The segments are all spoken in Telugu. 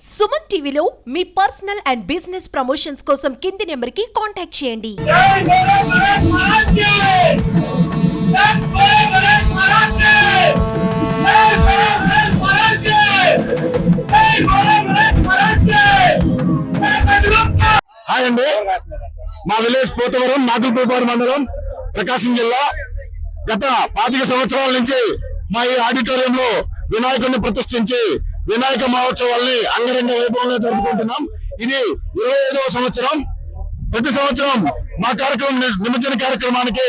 సుమన్ టీవీలో మీ పర్సనల్ అండ్ బిజినెస్ ప్రమోషన్స్ కోసం కింది నెంబర్కి కాంటాక్ట్ చేయండి. హాయ్ అండి, మా విలేజ్ పోతవరం నాగులపూపాడు మండలం ప్రకాశం జిల్లా. గత 25 సంవత్సరాల నుంచి మా ఈ ఆడిటోరియంలో వినాయకుడిని ప్రతిష్ఠించి వినాయక మహోత్సవాల్ని అంగరంగ వైభవంగా జరుపుకుంటున్నాం. ఇది 25వ సంవత్సరం. ప్రతి సంవత్సరం మా కార్యక్రమం నిమజ్జన కార్యక్రమానికి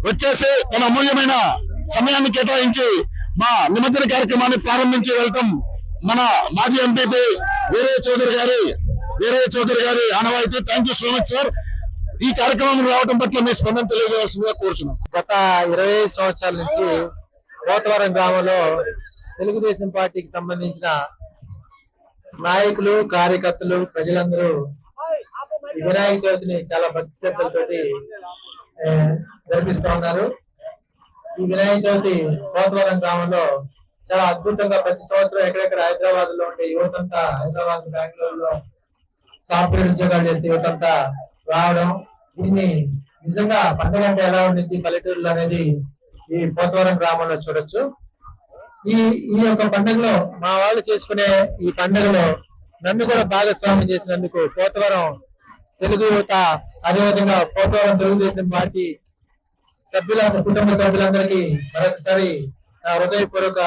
వచ్చేసి తన అమూల్యమైన సమయాన్ని కేటాయించి మా నిమజ్జన కార్యక్రమాన్ని ప్రారంభించి వెళ్ళటం మన మాజీ ఎంపీపీ వీరయ్య చౌదరి గారి ఆనవాయితీ. Thank you so much sir. ఈ కార్యక్రమం రావడం పట్ల మీ స్పందన తెలియజేయాల్సిందిగా కోరుచున్నాం. గత 25 సంవత్సరాల నుంచి పోతవరం గ్రామంలో తెలుగుదేశం పార్టీకి సంబంధించిన నాయకులు, కార్యకర్తలు, ప్రజలందరూ ఈ వినాయక చవితిని చాలా భక్తి శ్రద్ధలతోటి జరిపిస్తూ ఉన్నారు. ఈ వినాయక చవితి పోతవరం గ్రామంలో చాలా అద్భుతంగా ప్రతి సంవత్సరం ఎక్కడెక్కడ హైదరాబాద్ లో ఉండే యువతంతా, హైదరాబాద్, బెంగళూరులో సాఫ్ట్వేర్ ఉద్యోగాలు చేసే యువతంతా రావడం, దీన్ని నిజంగా పండుగ అంటే ఎలా ఉండింది పల్లెటూరులో అనేది ఈ పోతవరం గ్రామంలో చూడొచ్చు. ఈ యొక్క పండుగలో మా వాళ్ళు చేసుకునే ఈ పండుగలో నన్ను కూడా భాగస్వామ్యం చేసినందుకు పోతవరం తెలుగు యువత, అదేవిధంగా పోతవరం తెలుగుదేశం పార్టీ కుటుంబ సభ్యులందరికీ మరొకసారి నా హృదయపూర్వక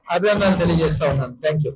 అభినందనలు తెలియజేస్తా ఉన్నాను. Thank you.